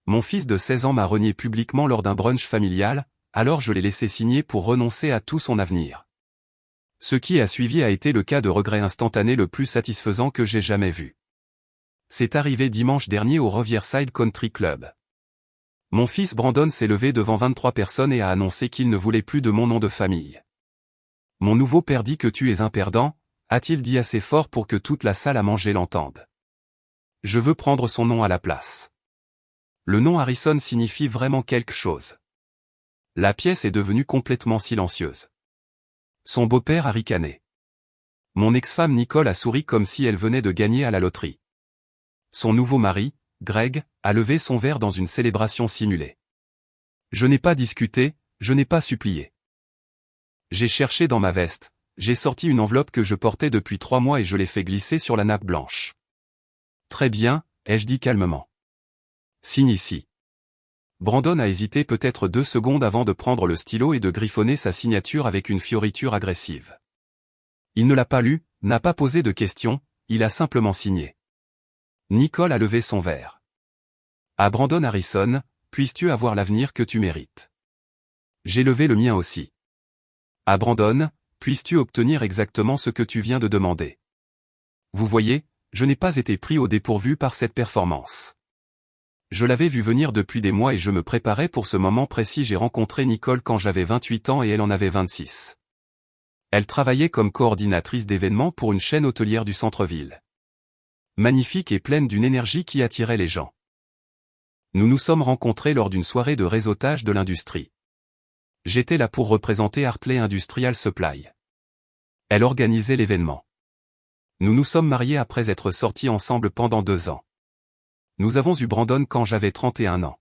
Mon fils de 16 ans m'a renié publiquement lors d'un brunch familial, alors je l'ai laissé signer pour renoncer à tout son avenir. Ce qui a suivi a été le cas de regret instantané le plus satisfaisant que j'ai jamais vu. C'est arrivé dimanche dernier au Riverside Country Club. Mon fils Brandon s'est levé devant 23 personnes et a annoncé qu'il ne voulait plus de mon nom de famille. Mon nouveau père dit que tu es un perdant, a-t-il dit assez fort pour que toute la salle à manger l'entende. Je veux prendre son nom à la place. Le nom Harrison signifie vraiment quelque chose. La pièce est devenue complètement silencieuse. Son beau-père a ricané. Mon ex-femme Nicole a souri comme si elle venait de gagner à la loterie. Son nouveau mari, Greg, a levé son verre dans une célébration simulée. Je n'ai pas discuté, je n'ai pas supplié. J'ai cherché dans ma veste, j'ai sorti une enveloppe que je portais depuis 3 mois et je l'ai fait glisser sur la nappe blanche. Très bien, ai-je dit calmement. Signe ici. Brandon a hésité peut-être 2 secondes avant de prendre le stylo et de griffonner sa signature avec une fioriture agressive. Il ne l'a pas lu, n'a pas posé de questions, il a simplement signé. Nicole a levé son verre. À Brandon Harrison, puisses-tu avoir l'avenir que tu mérites. J'ai levé le mien aussi. À Brandon, puisses-tu obtenir exactement ce que tu viens de demander. Vous voyez, je n'ai pas été pris au dépourvu par cette performance. Je l'avais vu venir depuis des mois et je me préparais pour ce moment précis. J'ai rencontré Nicole quand j'avais 28 ans et elle en avait 26. Elle travaillait comme coordinatrice d'événements pour une chaîne hôtelière du centre-ville. Magnifique et pleine d'une énergie qui attirait les gens. Nous nous sommes rencontrés lors d'une soirée de réseautage de l'industrie. J'étais là pour représenter Hartley Industrial Supply. Elle organisait l'événement. Nous nous sommes mariés après être sortis ensemble pendant 2 ans. Nous avons eu Brandon quand j'avais 31 ans.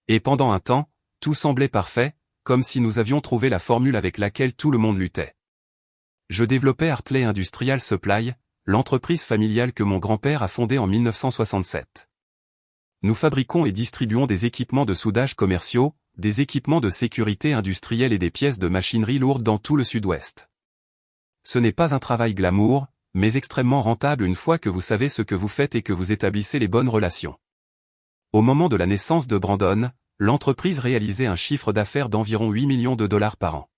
Et pendant un temps, tout semblait parfait, comme si nous avions trouvé la formule avec laquelle tout le monde luttait. Je développais Hartley Industrial Supply, l'entreprise familiale que mon grand-père a fondée en 1967. Nous fabriquons et distribuons des équipements de soudage commerciaux, des équipements de sécurité industrielle et des pièces de machinerie lourde dans tout le sud-ouest. Ce n'est pas un travail glamour, mais extrêmement rentable une fois que vous savez ce que vous faites et que vous établissez les bonnes relations. Au moment de la naissance de Brandon, l'entreprise réalisait un chiffre d'affaires d'environ 8 millions de dollars par an.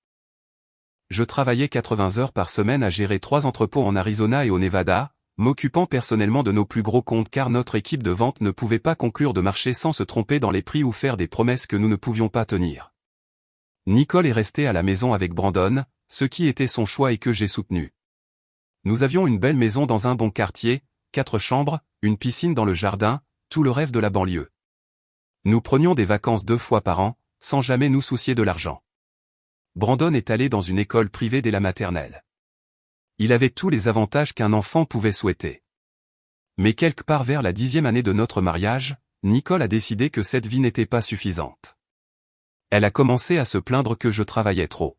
Je travaillais 80 heures par semaine à gérer 3 entrepôts en Arizona et au Nevada, m'occupant personnellement de nos plus gros comptes car notre équipe de vente ne pouvait pas conclure de marché sans se tromper dans les prix ou faire des promesses que nous ne pouvions pas tenir. Nicole est restée à la maison avec Brandon, ce qui était son choix et que j'ai soutenu. Nous avions une belle maison dans un bon quartier, 4 chambres, une piscine dans le jardin, tout le rêve de la banlieue. Nous prenions des vacances 2 fois par an, sans jamais nous soucier de l'argent. Brandon est allé dans une école privée dès la maternelle. Il avait tous les avantages qu'un enfant pouvait souhaiter. Mais quelque part vers la 10e année de notre mariage, Nicole a décidé que cette vie n'était pas suffisante. Elle a commencé à se plaindre que je travaillais trop.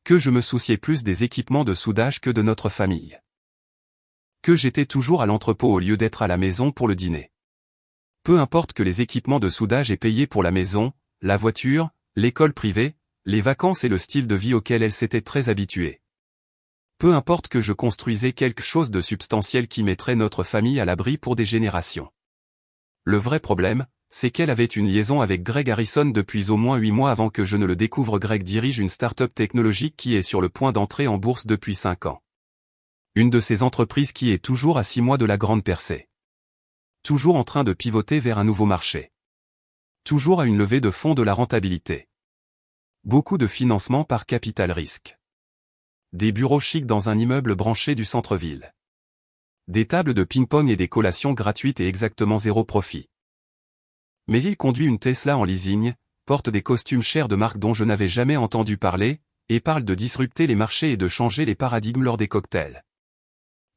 Que je me souciais plus des équipements de soudage que de notre famille. Que j'étais toujours à l'entrepôt au lieu d'être à la maison pour le dîner. Peu importe que les équipements de soudage aient payé pour la maison, la voiture, l'école privée, les vacances et le style de vie auquel elle s'était très habituée. Peu importe que je construisais quelque chose de substantiel qui mettrait notre famille à l'abri pour des générations. Le vrai problème, c'est qu'elle avait une liaison avec Greg Harrison depuis au moins 8 mois avant que je ne le découvre. Greg dirige une start-up technologique qui est sur le point d'entrer en bourse depuis 5 ans. Une de ces entreprises qui est toujours à 6 mois de la grande percée. Toujours en train de pivoter vers un nouveau marché. Toujours à une levée de fonds de la rentabilité. Beaucoup de financement par capital risque. Des bureaux chics dans un immeuble branché du centre-ville. Des tables de ping-pong et des collations gratuites et exactement 0 profit. Mais il conduit une Tesla en leasing, porte des costumes chers de marques dont je n'avais jamais entendu parler, et parle de disrupter les marchés et de changer les paradigmes lors des cocktails.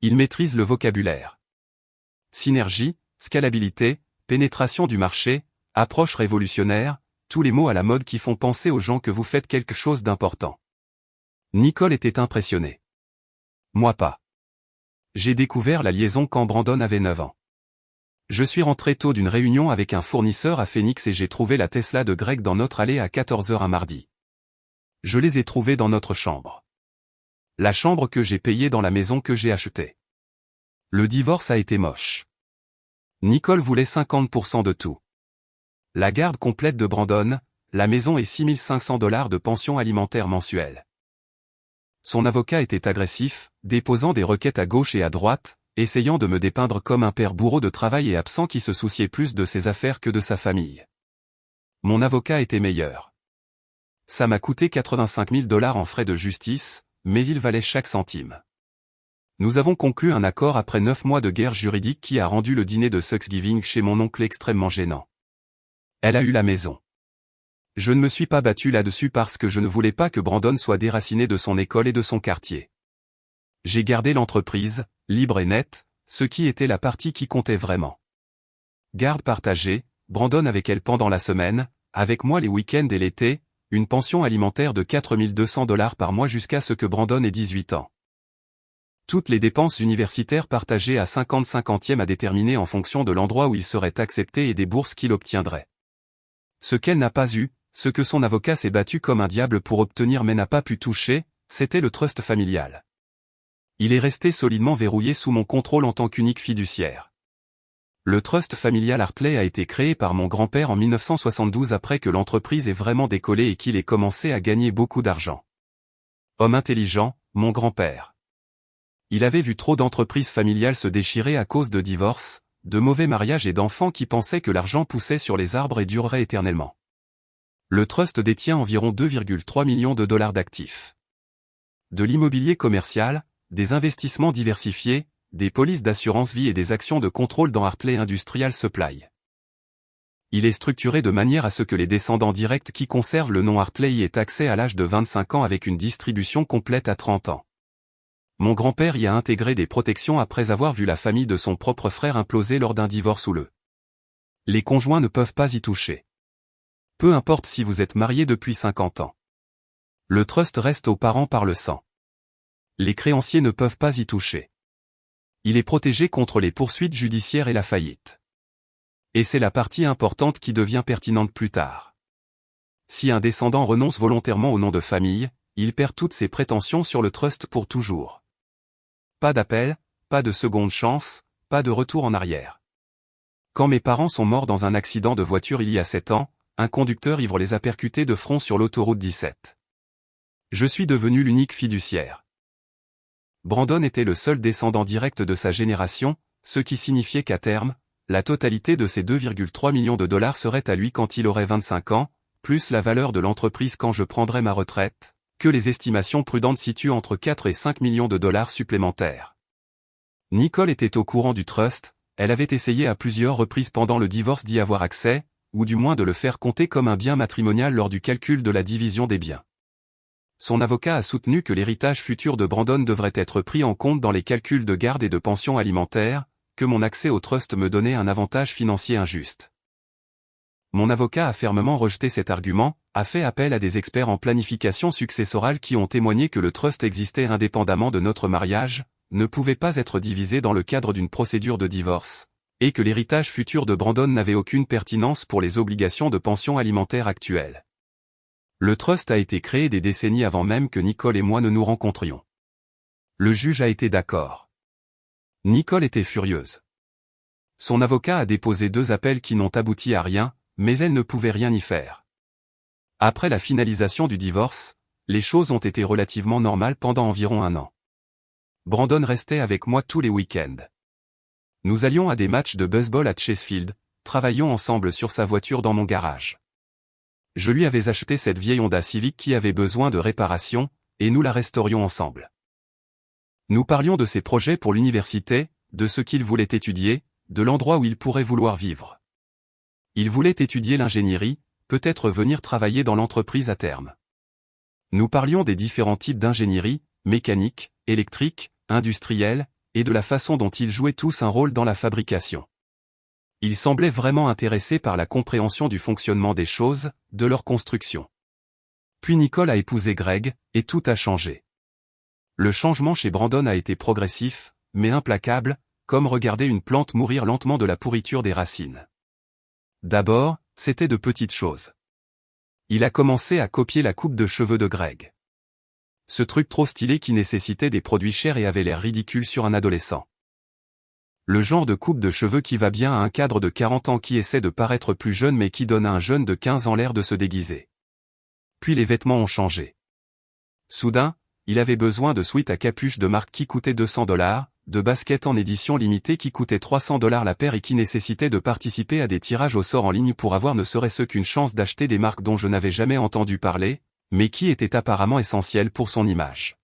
Il maîtrise le vocabulaire. Synergie, scalabilité, pénétration du marché, approche révolutionnaire, tous les mots à la mode qui font penser aux gens que vous faites quelque chose d'important. Nicole était impressionnée. Moi pas. J'ai découvert la liaison quand Brandon avait 9 ans. Je suis rentré tôt d'une réunion avec un fournisseur à Phoenix et j'ai trouvé la Tesla de Greg dans notre allée à 14 h un mardi. Je les ai trouvés dans notre chambre. La chambre que j'ai payée dans la maison que j'ai achetée. Le divorce a été moche. Nicole voulait 50% de tout. La garde complète de Brandon, la maison et $6 500 de pension alimentaire mensuelle. Son avocat était agressif, déposant des requêtes à gauche et à droite, essayant de me dépeindre comme un père bourreau de travail et absent qui se souciait plus de ses affaires que de sa famille. Mon avocat était meilleur. Ça m'a coûté $85 000 en frais de justice, mais il valait chaque centime. Nous avons conclu un accord après 9 mois de guerre juridique qui a rendu le dîner de Thanksgiving chez mon oncle extrêmement gênant. Elle a eu la maison. Je ne me suis pas battu là-dessus parce que je ne voulais pas que Brandon soit déraciné de son école et de son quartier. J'ai gardé l'entreprise, libre et nette, ce qui était la partie qui comptait vraiment. Garde partagée, Brandon avec elle pendant la semaine, avec moi les week-ends et l'été, une pension alimentaire de $4200 par mois jusqu'à ce que Brandon ait 18 ans. Toutes les dépenses universitaires partagées à 50-50e à déterminer en fonction de l'endroit où il serait accepté et des bourses qu'il obtiendrait. Ce qu'elle n'a pas eu, ce que son avocat s'est battu comme un diable pour obtenir mais n'a pas pu toucher, c'était le trust familial. Il est resté solidement verrouillé sous mon contrôle en tant qu'unique fiduciaire. Le trust familial Hartley a été créé par mon grand-père en 1972 après que l'entreprise ait vraiment décollé et qu'il ait commencé à gagner beaucoup d'argent. Homme intelligent, mon grand-père. Il avait vu trop d'entreprises familiales se déchirer à cause de divorces, de mauvais mariages et d'enfants qui pensaient que l'argent poussait sur les arbres et durerait éternellement. Le trust détient environ $2,3 millions d'actifs. De l'immobilier commercial, des investissements diversifiés, des polices d'assurance vie et des actions de contrôle dans Hartley Industrial Supply. Il est structuré de manière à ce que les descendants directs qui conservent le nom Hartley y aient accès à l'âge de 25 ans avec une distribution complète à 30 ans. Mon grand-père y a intégré des protections après avoir vu la famille de son propre frère imploser lors d'un divorce houleux. Les conjoints ne peuvent pas y toucher. Peu importe si vous êtes marié depuis 50 ans. Le trust reste aux parents par le sang. Les créanciers ne peuvent pas y toucher. Il est protégé contre les poursuites judiciaires et la faillite. Et c'est la partie importante qui devient pertinente plus tard. Si un descendant renonce volontairement au nom de famille, il perd toutes ses prétentions sur le trust pour toujours. Pas d'appel, pas de seconde chance, pas de retour en arrière. Quand mes parents sont morts dans un accident de voiture il y a 7 ans, un conducteur ivre les a percutés de front sur l'autoroute 17. Je suis devenu l'unique fiduciaire. Brandon était le seul descendant direct de sa génération, ce qui signifiait qu'à terme, la totalité de ses $2,3 millions serait à lui quand il aurait 25 ans, plus la valeur de l'entreprise quand je prendrai ma retraite, que les estimations prudentes situent entre 4 et 5 millions de dollars supplémentaires. Nicole était au courant du trust, elle avait essayé à plusieurs reprises pendant le divorce d'y avoir accès, ou du moins de le faire compter comme un bien matrimonial lors du calcul de la division des biens. Son avocat a soutenu que l'héritage futur de Brandon devrait être pris en compte dans les calculs de garde et de pension alimentaire, que mon accès au trust me donnait un avantage financier injuste. Mon avocat a fermement rejeté cet argument, a fait appel à des experts en planification successorale qui ont témoigné que le trust existait indépendamment de notre mariage, ne pouvait pas être divisé dans le cadre d'une procédure de divorce, et que l'héritage futur de Brandon n'avait aucune pertinence pour les obligations de pension alimentaire actuelles. Le trust a été créé des décennies avant même que Nicole et moi ne nous rencontrions. Le juge a été d'accord. Nicole était furieuse. Son avocat a déposé 2 appels qui n'ont abouti à rien, mais elle ne pouvait rien y faire. Après la finalisation du divorce, les choses ont été relativement normales pendant environ 1 an. Brandon restait avec moi tous les week-ends. Nous allions à des matchs de baseball à Chasefield, travaillions ensemble sur sa voiture dans mon garage. Je lui avais acheté cette vieille Honda Civic qui avait besoin de réparation, et nous la restaurions ensemble. Nous parlions de ses projets pour l'université, de ce qu'il voulait étudier, de l'endroit où il pourrait vouloir vivre. Il voulait étudier l'ingénierie, peut-être venir travailler dans l'entreprise à terme. Nous parlions des différents types d'ingénierie, mécanique, électrique, industrielle, et de la façon dont ils jouaient tous un rôle dans la fabrication. Il semblait vraiment intéressé par la compréhension du fonctionnement des choses, de leur construction. Puis Nicole a épousé Greg, et tout a changé. Le changement chez Brandon a été progressif, mais implacable, comme regarder une plante mourir lentement de la pourriture des racines. D'abord, c'était de petites choses. Il a commencé à copier la coupe de cheveux de Greg. Ce truc trop stylé qui nécessitait des produits chers et avait l'air ridicule sur un adolescent. Le genre de coupe de cheveux qui va bien à un cadre de 40 ans qui essaie de paraître plus jeune mais qui donne à un jeune de 15 ans l'air de se déguiser. Puis les vêtements ont changé. Soudain, il avait besoin de sweats à capuche de marque qui coûtaient $200, de baskets en édition limitée qui coûtaient $300 la paire et qui nécessitaient de participer à des tirages au sort en ligne pour avoir ne serait-ce qu'une chance d'acheter des marques dont je n'avais jamais entendu parler, mais qui étaient apparemment essentielles pour son image.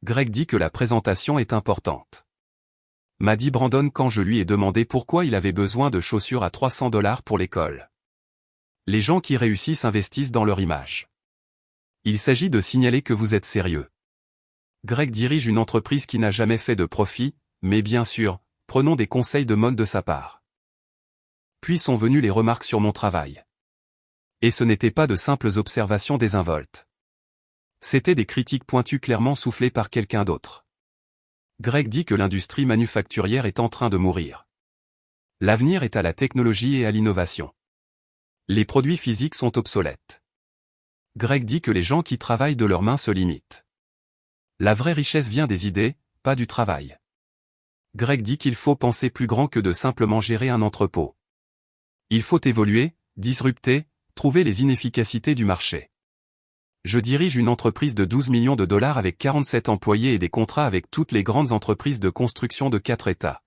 Greg dit que la présentation est importante. M'a dit Brandon quand je lui ai demandé pourquoi il avait besoin de chaussures à $300 pour l'école. Les gens qui réussissent investissent dans leur image. Il s'agit de signaler que vous êtes sérieux. Greg dirige une entreprise qui n'a jamais fait de profit, mais bien sûr, prenons des conseils de mode de sa part. Puis sont venues les remarques sur mon travail. Et ce n'étaient pas de simples observations désinvoltes. C'étaient des critiques pointues clairement soufflées par quelqu'un d'autre. Greg dit que l'industrie manufacturière est en train de mourir. L'avenir est à la technologie et à l'innovation. Les produits physiques sont obsolètes. Greg dit que les gens qui travaillent de leurs mains se limitent. La vraie richesse vient des idées, pas du travail. Greg dit qu'il faut penser plus grand que de simplement gérer un entrepôt. Il faut évoluer, disrupter, trouver les inefficacités du marché. Je dirige une entreprise de $12 millions avec 47 employés et des contrats avec toutes les grandes entreprises de construction de 4 États.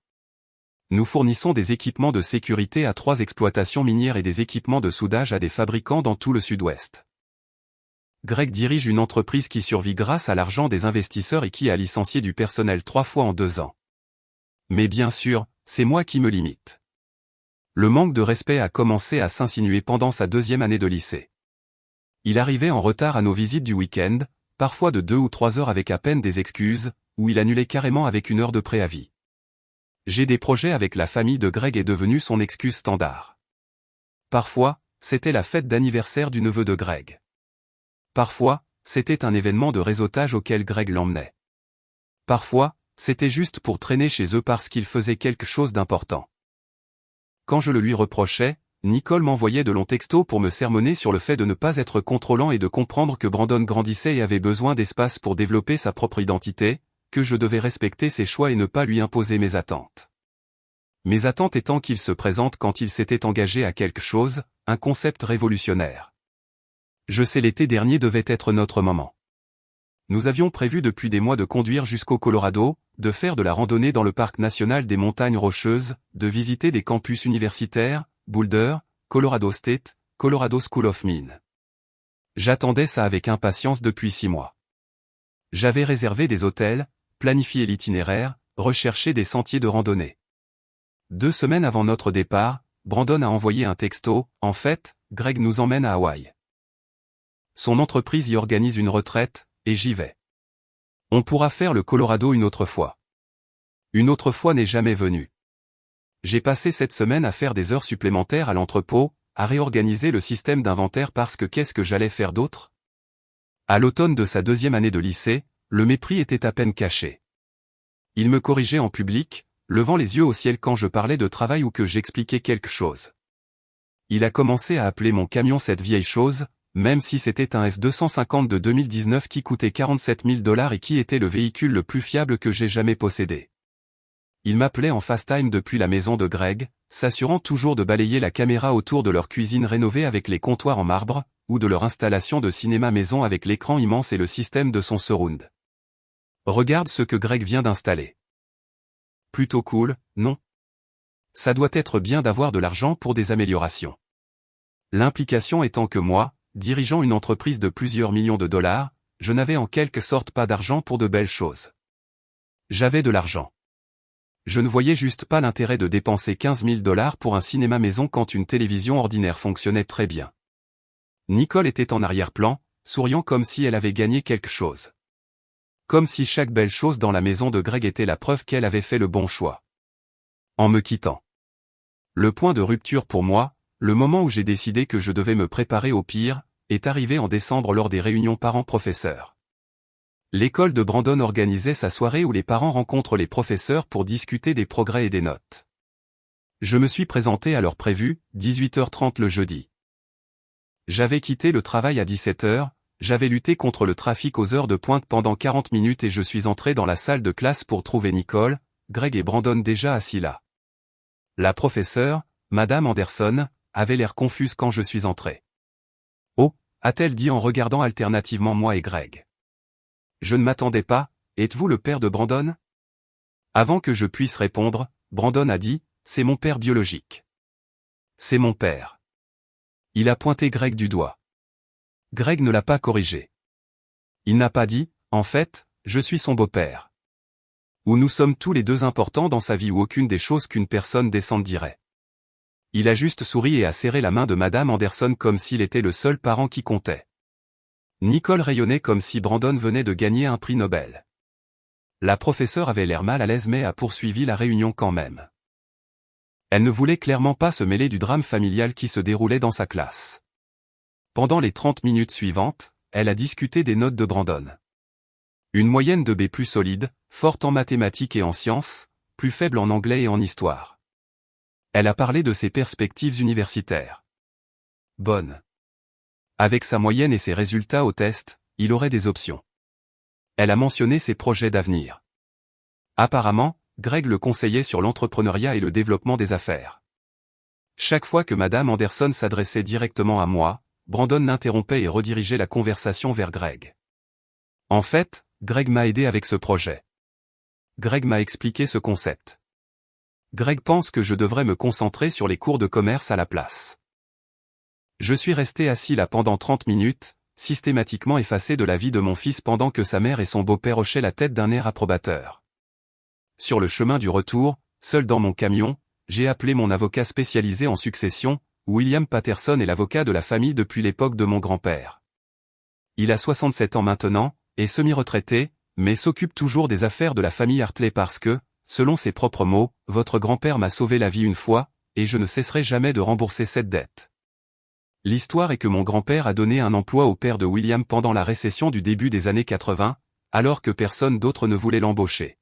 Nous fournissons des équipements de sécurité à 3 exploitations minières et des équipements de soudage à des fabricants dans tout le sud-ouest. Greg dirige une entreprise qui survit grâce à l'argent des investisseurs et qui a licencié du personnel 3 fois en 2 ans. Mais bien sûr, c'est moi qui me limite. Le manque de respect a commencé à s'insinuer pendant sa 2e année de lycée. Il arrivait en retard à nos visites du week-end, parfois de 2 ou 3 heures avec à peine des excuses, ou il annulait carrément avec 1 heure de préavis. J'ai des projets avec la famille de Greg est devenu son excuse standard. Parfois, c'était la fête d'anniversaire du neveu de Greg. Parfois, c'était un événement de réseautage auquel Greg l'emmenait. Parfois, c'était juste pour traîner chez eux parce qu'il faisait quelque chose d'important. Quand je le lui reprochais, Nicole m'envoyait de longs textos pour me sermonner sur le fait de ne pas être contrôlant et de comprendre que Brandon grandissait et avait besoin d'espace pour développer sa propre identité, que je devais respecter ses choix et ne pas lui imposer mes attentes. Mes attentes étant qu'il se présente quand il s'était engagé à quelque chose, un concept révolutionnaire. Je sais l'été dernier devait être notre moment. Nous avions prévu depuis des mois de conduire jusqu'au Colorado, de faire de la randonnée dans le parc national des montagnes rocheuses, de visiter des campus universitaires, Boulder, Colorado State, Colorado School of Mines. J'attendais ça avec impatience depuis 6 mois. J'avais réservé des hôtels, planifié l'itinéraire, recherché des sentiers de randonnée. 2 semaines avant notre départ, Brandon a envoyé un texto, en fait, Greg nous emmène à Hawaï. Son entreprise y organise une retraite, et j'y vais. On pourra faire le Colorado une autre fois. Une autre fois n'est jamais venue. J'ai passé cette semaine à faire des heures supplémentaires à l'entrepôt, à réorganiser le système d'inventaire parce que qu'est-ce que j'allais faire d'autre? À l'automne de sa 2e année de lycée, le mépris était à peine caché. Il me corrigeait en public, levant les yeux au ciel quand je parlais de travail ou que j'expliquais quelque chose. Il a commencé à appeler mon camion cette vieille chose, même si c'était un F250 de 2019 qui coûtait $47 000 et qui était le véhicule le plus fiable que j'ai jamais possédé. Il m'appelait en FaceTime depuis la maison de Greg, s'assurant toujours de balayer la caméra autour de leur cuisine rénovée avec les comptoirs en marbre, ou de leur installation de cinéma maison avec l'écran immense et le système de son surround. Regarde ce que Greg vient d'installer. Plutôt cool, non? Ça doit être bien d'avoir de l'argent pour des améliorations. L'implication étant que moi, dirigeant une entreprise de plusieurs millions de dollars, je n'avais en quelque sorte pas d'argent pour de belles choses. J'avais de l'argent. Je ne voyais juste pas l'intérêt de dépenser $15 000 pour un cinéma maison quand une télévision ordinaire fonctionnait très bien. Nicole était en arrière-plan, souriant comme si elle avait gagné quelque chose. Comme si chaque belle chose dans la maison de Greg était la preuve qu'elle avait fait le bon choix. En me quittant. Le point de rupture pour moi, le moment où j'ai décidé que je devais me préparer au pire, est arrivé en décembre lors des réunions parents-professeurs. L'école de Brandon organisait sa soirée où les parents rencontrent les professeurs pour discuter des progrès et des notes. Je me suis présenté à l'heure prévue, 18h30 le jeudi. J'avais quitté le travail à 17h, j'avais lutté contre le trafic aux heures de pointe pendant 40 minutes et je suis entré dans la salle de classe pour trouver Nicole, Greg et Brandon déjà assis là. La professeure, Madame Anderson, avait l'air confuse quand je suis entré. « Oh » a-t-elle dit en regardant alternativement moi et Greg. Je ne m'attendais pas, êtes-vous le père de Brandon? Avant que je puisse répondre, Brandon a dit, c'est mon père biologique. C'est mon père. Il a pointé Greg du doigt. Greg ne l'a pas corrigé. Il n'a pas dit, en fait, je suis son beau-père. Ou nous sommes tous les deux importants dans sa vie ou aucune des choses qu'une personne décente dirait. Il a juste souri et a serré la main de Madame Anderson comme s'il était le seul parent qui comptait. Nicole rayonnait comme si Brandon venait de gagner un prix Nobel. La professeure avait l'air mal à l'aise mais a poursuivi la réunion quand même. Elle ne voulait clairement pas se mêler du drame familial qui se déroulait dans sa classe. Pendant les 30 minutes suivantes, elle a discuté des notes de Brandon. Une moyenne de B plus solide, forte en mathématiques et en sciences, plus faible en anglais et en histoire. Elle a parlé de ses perspectives universitaires. Bonne. Avec sa moyenne et ses résultats au test, il aurait des options. Elle a mentionné ses projets d'avenir. Apparemment, Greg le conseillait sur l'entrepreneuriat et le développement des affaires. Chaque fois que Madame Anderson s'adressait directement à moi, Brandon l'interrompait et redirigeait la conversation vers Greg. En fait, Greg m'a aidé avec ce projet. Greg m'a expliqué ce concept. Greg pense que je devrais me concentrer sur les cours de commerce à la place. Je suis resté assis là pendant 30 minutes, systématiquement effacé de la vie de mon fils pendant que sa mère et son beau-père hochaient la tête d'un air approbateur. Sur le chemin du retour, seul dans mon camion, j'ai appelé mon avocat spécialisé en succession, William Patterson est l'avocat de la famille depuis l'époque de mon grand-père. Il a 67 ans maintenant, est semi-retraité, mais s'occupe toujours des affaires de la famille Hartley parce que, selon ses propres mots, votre grand-père m'a sauvé la vie une fois, et je ne cesserai jamais de rembourser cette dette. L'histoire est que mon grand-père a donné un emploi au père de William pendant la récession du début des années 80, alors que personne d'autre ne voulait l'embaucher.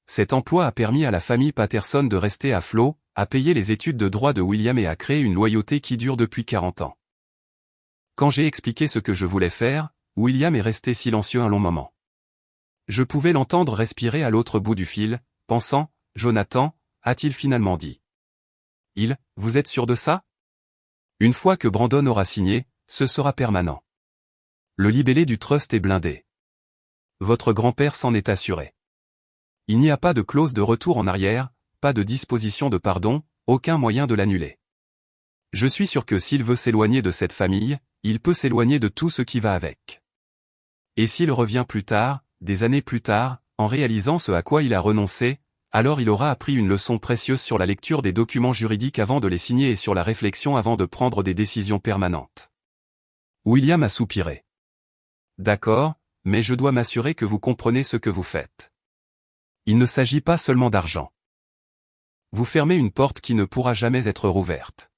Cet emploi a permis à la famille Patterson de rester à flot, à payer les études de droit de William et à créer une loyauté qui dure depuis 40 ans. Quand j'ai expliqué ce que je voulais faire, William est resté silencieux un long moment. Je pouvais l'entendre respirer à l'autre bout du fil, pensant, Jonathan, a-t-il finalement dit. Vous êtes sûr de ça? Une fois que Brandon aura signé, ce sera permanent. Le libellé du trust est blindé. Votre grand-père s'en est assuré. Il n'y a pas de clause de retour en arrière, pas de disposition de pardon, aucun moyen de l'annuler. Je suis sûr que s'il veut s'éloigner de cette famille, il peut s'éloigner de tout ce qui va avec. Et s'il revient plus tard, des années plus tard, en réalisant ce à quoi il a renoncé, alors il aura appris une leçon précieuse sur la lecture des documents juridiques avant de les signer et sur la réflexion avant de prendre des décisions permanentes. William a soupiré. D'accord, mais je dois m'assurer que vous comprenez ce que vous faites. Il ne s'agit pas seulement d'argent. Vous fermez une porte qui ne pourra jamais être rouverte.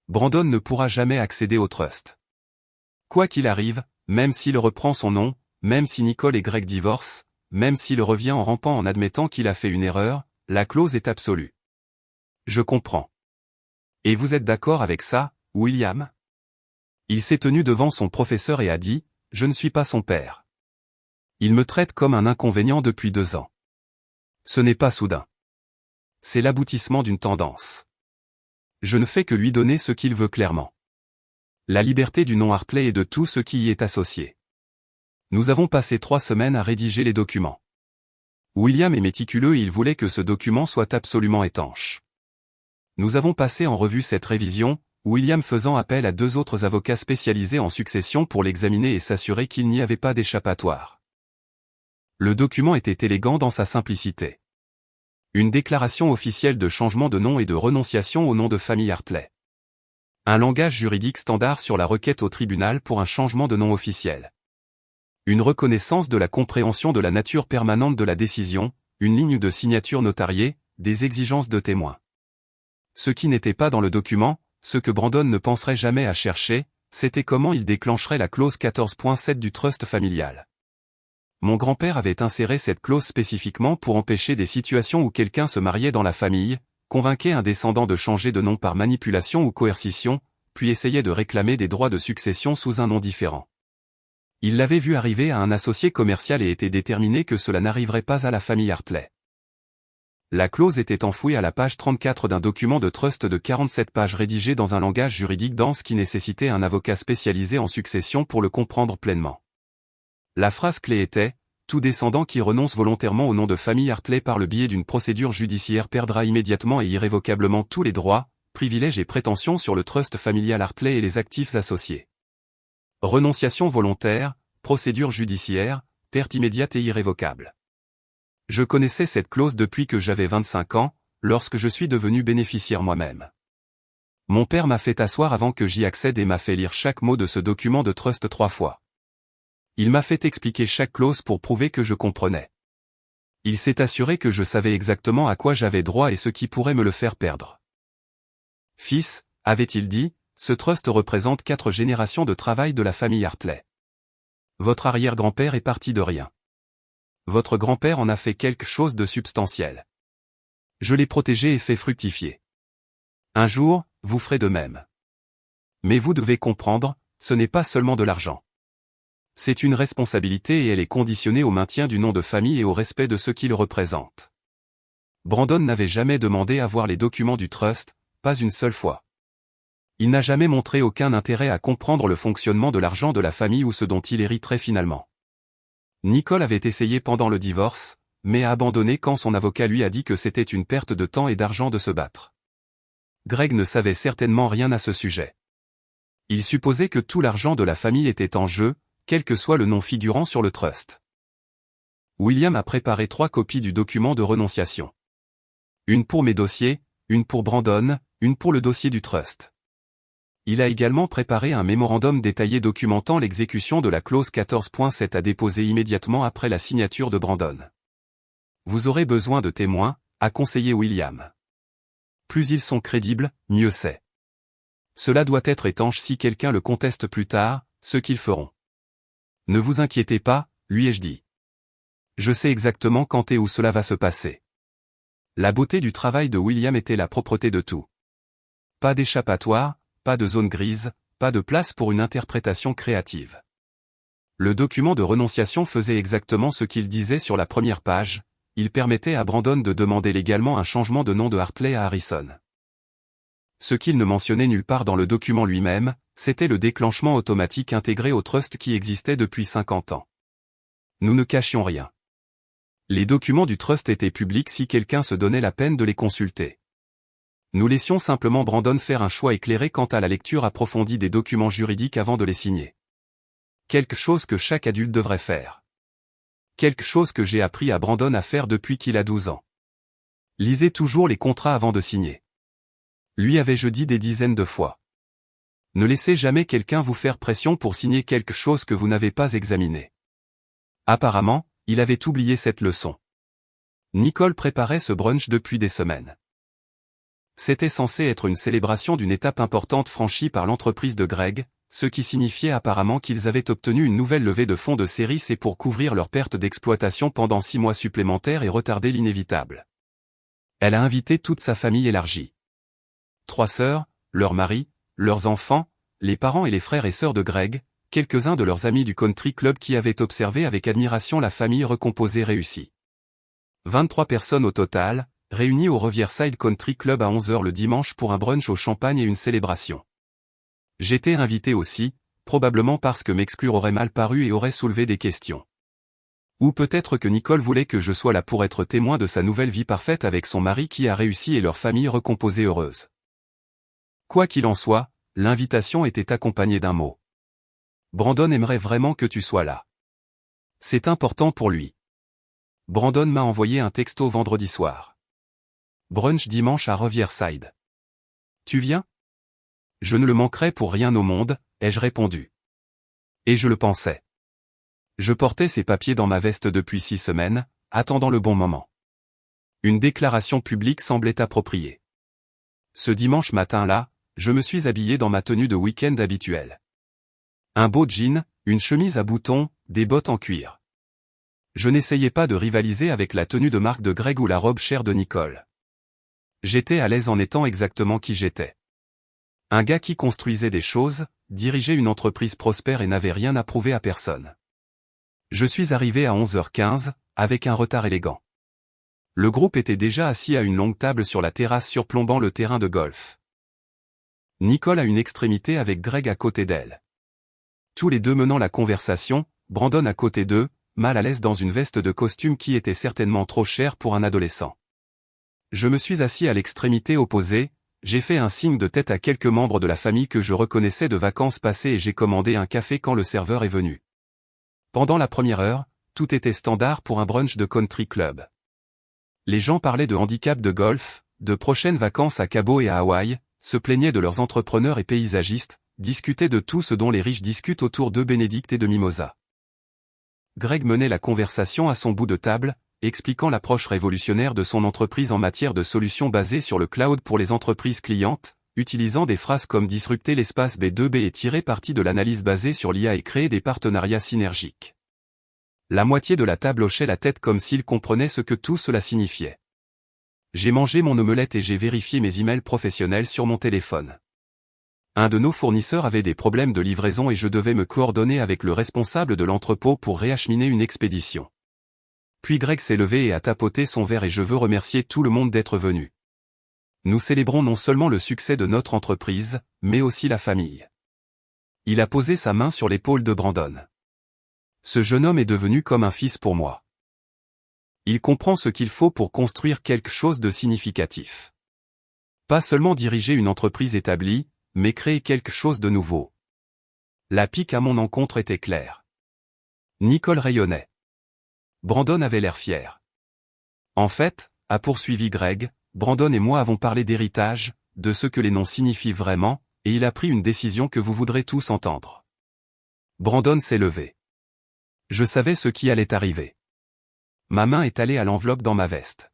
Brandon ne pourra jamais accéder au trust. Quoi qu'il arrive, même s'il reprend son nom, même si Nicole et Greg divorcent, même s'il revient en rampant en admettant qu'il a fait une erreur, la clause est absolue. Je comprends. Et vous êtes d'accord avec ça, William? Il s'est tenu devant son professeur et a dit, je ne suis pas son père. Il me traite comme un inconvénient depuis 2 ans. Ce n'est pas soudain. C'est l'aboutissement d'une tendance. Je ne fais que lui donner ce qu'il veut clairement. La liberté du nom Hartley et de tout ce qui y est associé. Nous avons passé 3 semaines à rédiger les documents. William est méticuleux et il voulait que ce document soit absolument étanche. Nous avons passé en revue cette révision, William faisant appel à 2 autres avocats spécialisés en succession pour l'examiner et s'assurer qu'il n'y avait pas d'échappatoire. Le document était élégant dans sa simplicité. Une déclaration officielle de changement de nom et de renonciation au nom de famille Hartley. Un langage juridique standard sur la requête au tribunal pour un changement de nom officiel. Une reconnaissance de la compréhension de la nature permanente de la décision, une ligne de signature notariée, des exigences de témoins. Ce qui n'était pas dans le document, ce que Brandon ne penserait jamais à chercher, c'était comment il déclencherait la clause 14.7 du trust familial. Mon grand-père avait inséré cette clause spécifiquement pour empêcher des situations où quelqu'un se mariait dans la famille, convainquait un descendant de changer de nom par manipulation ou coercition, puis essayait de réclamer des droits de succession sous un nom différent. Il l'avait vu arriver à un associé commercial et était déterminé que cela n'arriverait pas à la famille Hartley. La clause était enfouie à la page 34 d'un document de trust de 47 pages rédigé dans un langage juridique dense qui nécessitait un avocat spécialisé en succession pour le comprendre pleinement. La phrase clé était « Tout descendant qui renonce volontairement au nom de famille Hartley par le biais d'une procédure judiciaire perdra immédiatement et irrévocablement tous les droits, privilèges et prétentions sur le trust familial Hartley et les actifs associés. Renonciation volontaire, procédure judiciaire, perte immédiate et irrévocable. » Je connaissais cette clause depuis que j'avais 25 ans, lorsque je suis devenu bénéficiaire moi-même. Mon père m'a fait asseoir avant que j'y accède et m'a fait lire chaque mot de ce document de trust 3 fois. Il m'a fait expliquer chaque clause pour prouver que je comprenais. Il s'est assuré que je savais exactement à quoi j'avais droit et ce qui pourrait me le faire perdre. Fils, avait-il dit, ce trust représente 4 générations de travail de la famille Hartley. Votre arrière-grand-père est parti de rien. Votre grand-père en a fait quelque chose de substantiel. Je l'ai protégé et fait fructifier. Un jour, vous ferez de même. Mais vous devez comprendre, ce n'est pas seulement de l'argent. C'est une responsabilité et elle est conditionnée au maintien du nom de famille et au respect de ce qu'il représente. Brandon n'avait jamais demandé à voir les documents du trust, pas une seule fois. Il n'a jamais montré aucun intérêt à comprendre le fonctionnement de l'argent de la famille ou ce dont il hériterait finalement. Nicole avait essayé pendant le divorce, mais a abandonné quand son avocat lui a dit que c'était une perte de temps et d'argent de se battre. Greg ne savait certainement rien à ce sujet. Il supposait que tout l'argent de la famille était en jeu, quel que soit le nom figurant sur le trust. William a préparé 3 copies du document de renonciation. Une pour mes dossiers, une pour Brandon, une pour le dossier du trust. Il a également préparé un mémorandum détaillé documentant l'exécution de la clause 14.7 à déposer immédiatement après la signature de Brandon. Vous aurez besoin de témoins, a conseillé William. Plus ils sont crédibles, mieux c'est. Cela doit être étanche si quelqu'un le conteste plus tard, ce qu'ils feront. Ne vous inquiétez pas, lui ai-je dit. Je sais exactement quand et où cela va se passer. La beauté du travail de William était la propreté de tout. Pas d'échappatoire, pas de zone grise, pas de place pour une interprétation créative. Le document de renonciation faisait exactement ce qu'il disait sur la première page, il permettait à Brandon de demander légalement un changement de nom de Hartley à Harrison. Ce qu'il ne mentionnait nulle part dans le document lui-même, c'était le déclenchement automatique intégré au trust qui existait depuis 50 ans. Nous ne cachions rien. Les documents du trust étaient publics si quelqu'un se donnait la peine de les consulter. Nous laissions simplement Brandon faire un choix éclairé quant à la lecture approfondie des documents juridiques avant de les signer. Quelque chose que chaque adulte devrait faire. Quelque chose que j'ai appris à Brandon à faire depuis qu'il a 12 ans. Lisez toujours les contrats avant de signer. Lui avais-je dit des dizaines de fois. Ne laissez jamais quelqu'un vous faire pression pour signer quelque chose que vous n'avez pas examiné. Apparemment, il avait oublié cette leçon. Nicole préparait ce brunch depuis des semaines. C'était censé être une célébration d'une étape importante franchie par l'entreprise de Greg, ce qui signifiait apparemment qu'ils avaient obtenu une nouvelle levée de fonds de série C pour couvrir leur perte d'exploitation pendant 6 mois supplémentaires et retarder l'inévitable. Elle a invité toute sa famille élargie. 3 sœurs, leurs maris, leurs enfants, les parents et les frères et sœurs de Greg, quelques-uns de leurs amis du country club qui avaient observé avec admiration la famille recomposée réussie. 23 personnes au total, réunies au Riverside Country Club à 11h le dimanche pour un brunch au champagne et une célébration. J'étais invité aussi, probablement parce que m'exclure aurait mal paru et aurait soulevé des questions. Ou peut-être que Nicole voulait que je sois là pour être témoin de sa nouvelle vie parfaite avec son mari qui a réussi et leur famille recomposée heureuse. Quoi qu'il en soit, l'invitation était accompagnée d'un mot. Brandon aimerait vraiment que tu sois là. C'est important pour lui. Brandon m'a envoyé un texto vendredi soir. Brunch dimanche à Riverside. Tu viens? Je ne le manquerai pour rien au monde, ai-je répondu. Et je le pensais. Je portais ces papiers dans ma veste depuis 6 semaines, attendant le bon moment. Une déclaration publique semblait appropriée. Ce dimanche matin-là, je me suis habillé dans ma tenue de week-end habituelle. Un beau jean, une chemise à boutons, des bottes en cuir. Je n'essayais pas de rivaliser avec la tenue de marque de Greg ou la robe chère de Nicole. J'étais à l'aise en étant exactement qui j'étais. Un gars qui construisait des choses, dirigeait une entreprise prospère et n'avait rien à prouver à personne. Je suis arrivé à 11h15, avec un retard élégant. Le groupe était déjà assis à une longue table sur la terrasse surplombant le terrain de golf. Nicole à une extrémité avec Greg à côté d'elle. Tous les deux menant la conversation, Brandon à côté d'eux, mal à l'aise dans une veste de costume qui était certainement trop chère pour un adolescent. Je me suis assis à l'extrémité opposée, j'ai fait un signe de tête à quelques membres de la famille que je reconnaissais de vacances passées et j'ai commandé un café quand le serveur est venu. Pendant la première heure, tout était standard pour un brunch de country club. Les gens parlaient de handicap de golf, de prochaines vacances à Cabo et à Hawaï, se plaignaient de leurs entrepreneurs et paysagistes, discutaient de tout ce dont les riches discutent autour de Bénédicte et de Mimosa. Greg menait la conversation à son bout de table, expliquant l'approche révolutionnaire de son entreprise en matière de solutions basées sur le cloud pour les entreprises clientes, utilisant des phrases comme disrupter l'espace B2B et tirer parti de l'analyse basée sur l'IA et créer des partenariats synergiques. La moitié de la table hochait la tête comme s'il comprenait ce que tout cela signifiait. J'ai mangé mon omelette et j'ai vérifié mes emails professionnels sur mon téléphone. Un de nos fournisseurs avait des problèmes de livraison et je devais me coordonner avec le responsable de l'entrepôt pour réacheminer une expédition. Puis Greg s'est levé et a tapoté son verre et je veux remercier tout le monde d'être venu. Nous célébrons non seulement le succès de notre entreprise, mais aussi la famille. Il a posé sa main sur l'épaule de Brandon. Ce jeune homme est devenu comme un fils pour moi. Il comprend ce qu'il faut pour construire quelque chose de significatif. Pas seulement diriger une entreprise établie, mais créer quelque chose de nouveau. La pique à mon encontre était claire. Nicole rayonnait. Brandon avait l'air fier. En fait, a poursuivi Greg, Brandon et moi avons parlé d'héritage, de ce que les noms signifient vraiment, et il a pris une décision que vous voudrez tous entendre. Brandon s'est levé. Je savais ce qui allait arriver. Ma main est allée à l'enveloppe dans ma veste.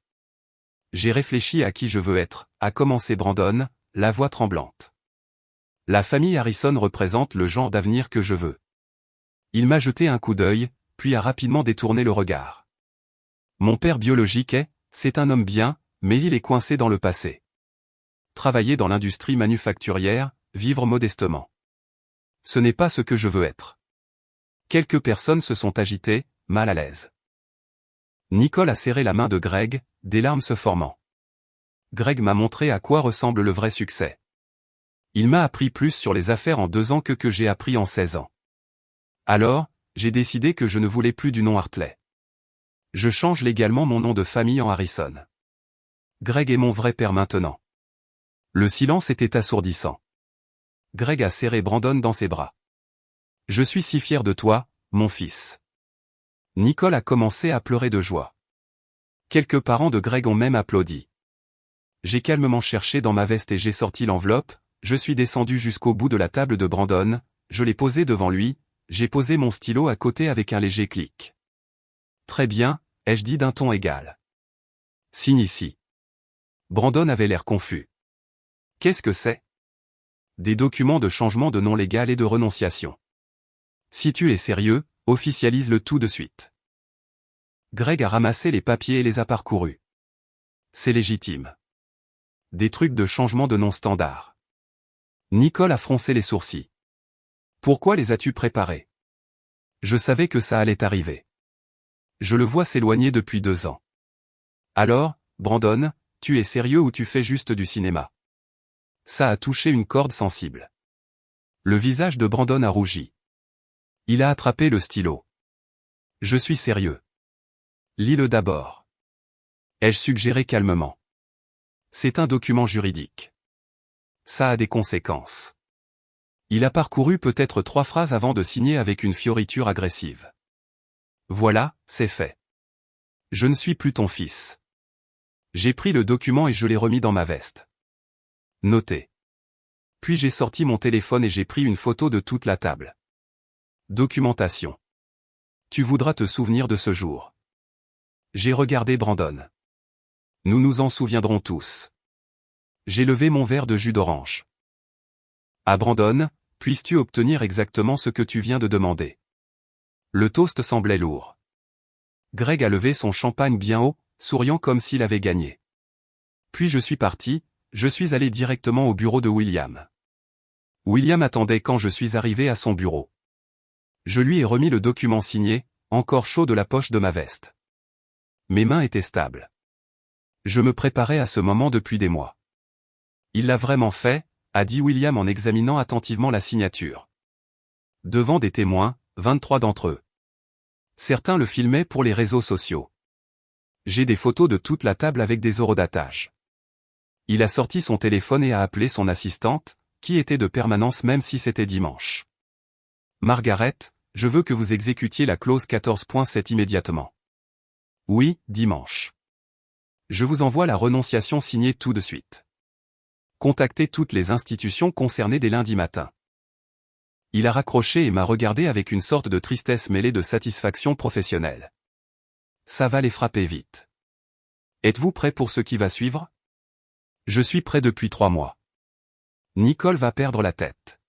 J'ai réfléchi à qui je veux être, a commencé Brandon, la voix tremblante. La famille Harrison représente le genre d'avenir que je veux. Il m'a jeté un coup d'œil, puis a rapidement détourné le regard. Mon père biologique c'est un homme bien, mais il est coincé dans le passé. Travailler dans l'industrie manufacturière, vivre modestement. Ce n'est pas ce que je veux être. Quelques personnes se sont agitées, mal à l'aise. Nicole a serré la main de Greg, des larmes se formant. Greg m'a montré à quoi ressemble le vrai succès. Il m'a appris plus sur les affaires en 2 ans que j'ai appris en 16 ans. Alors, j'ai décidé que je ne voulais plus du nom Hartley. Je change légalement mon nom de famille en Harrison. Greg est mon vrai père maintenant. Le silence était assourdissant. Greg a serré Brandon dans ses bras. Je suis si fier de toi, mon fils. Nicole a commencé à pleurer de joie. Quelques parents de Greg ont même applaudi. J'ai calmement cherché dans ma veste et j'ai sorti l'enveloppe, je suis descendu jusqu'au bout de la table de Brandon, je l'ai posée devant lui, j'ai posé mon stylo à côté avec un léger clic. Très bien, ai-je dit d'un ton égal. Signe ici. Brandon avait l'air confus. Qu'est-ce que c'est? Des documents de changement de nom légal et de renonciation. Si tu es sérieux, officialise le tout de suite. Greg a ramassé les papiers et les a parcourus. C'est légitime. Des trucs de changement de nom standard. Nicole a froncé les sourcils. Pourquoi les as-tu préparés? Je savais que ça allait arriver. Je le vois s'éloigner depuis 2 ans. Alors, Brandon, tu es sérieux ou tu fais juste du cinéma? Ça a touché une corde sensible. Le visage de Brandon a rougi. Il a attrapé le stylo. Je suis sérieux. Lis-le d'abord. Ai-je suggéré calmement. C'est un document juridique. Ça a des conséquences. Il a parcouru peut-être 3 phrases avant de signer avec une fioriture agressive. Voilà, c'est fait. Je ne suis plus ton fils. J'ai pris le document et je l'ai remis dans ma veste. Notez. Puis j'ai sorti mon téléphone et j'ai pris une photo de toute la table. Documentation. Tu voudras te souvenir de ce jour. J'ai regardé Brandon. Nous nous en souviendrons tous. J'ai levé mon verre de jus d'orange. À Brandon, puisses-tu obtenir exactement ce que tu viens de demander? Le toast semblait lourd. Greg a levé son champagne bien haut, souriant comme s'il avait gagné. Puis je suis parti, je suis allé directement au bureau de William. William attendait quand je suis arrivé à son bureau. Je lui ai remis le document signé, encore chaud de la poche de ma veste. Mes mains étaient stables. Je me préparais à ce moment depuis des mois. Il l'a vraiment fait, a dit William en examinant attentivement la signature. Devant des témoins, 23 d'entre eux. Certains le filmaient pour les réseaux sociaux. J'ai des photos de toute la table avec des horodatage. Il a sorti son téléphone et a appelé son assistante, qui était de permanence même si c'était dimanche. Margaret, je veux que vous exécutiez la clause 14.7 immédiatement. Oui, dimanche. Je vous envoie la renonciation signée tout de suite. Contactez toutes les institutions concernées dès lundi matin. Il a raccroché et m'a regardé avec une sorte de tristesse mêlée de satisfaction professionnelle. Ça va les frapper vite. Êtes-vous prêt pour ce qui va suivre? Je suis prêt depuis 3 mois. Nicole va perdre la tête.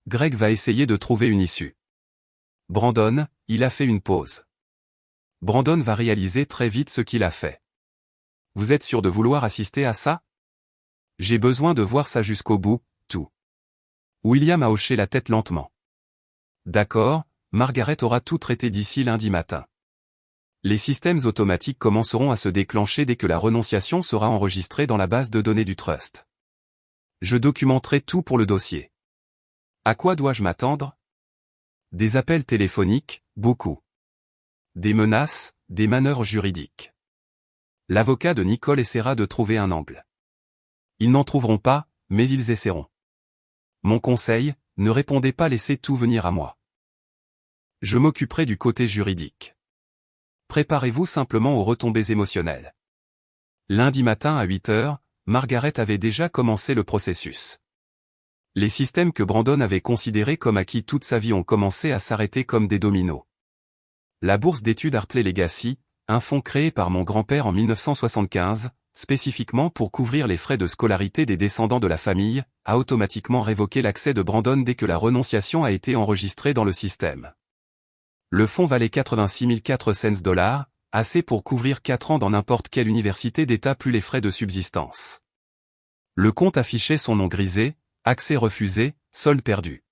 Greg va essayer de trouver une issue. Brandon, il a fait une pause. Brandon va réaliser très vite ce qu'il a fait. Vous êtes sûr de vouloir assister à ça? J'ai besoin de voir ça jusqu'au bout, tout. William a hoché la tête lentement. D'accord, Margaret aura tout traité d'ici lundi matin. Les systèmes automatiques commenceront à se déclencher dès que la renonciation sera enregistrée dans la base de données du trust. Je documenterai tout pour le dossier. À quoi dois-je m'attendre? Des appels téléphoniques, beaucoup. Des menaces, des manœuvres juridiques. L'avocat de Nicole essaiera de trouver un angle. Ils n'en trouveront pas, mais ils essaieront. Mon conseil, ne répondez pas, laissez tout venir à moi. Je m'occuperai du côté juridique. Préparez-vous simplement aux retombées émotionnelles. Lundi matin à 8 h, Margaret avait déjà commencé le processus. Les systèmes que Brandon avait considérés comme acquis toute sa vie ont commencé à s'arrêter comme des dominos. La bourse d'études Hartley Legacy, un fonds créé par mon grand-père en 1975, spécifiquement pour couvrir les frais de scolarité des descendants de la famille, a automatiquement révoqué l'accès de Brandon dès que la renonciation a été enregistrée dans le système. Le fonds valait 86 400 $, assez pour couvrir 4 ans dans n'importe quelle université d'État plus les frais de subsistance. Le compte affichait son nom grisé, accès refusé, solde perdu.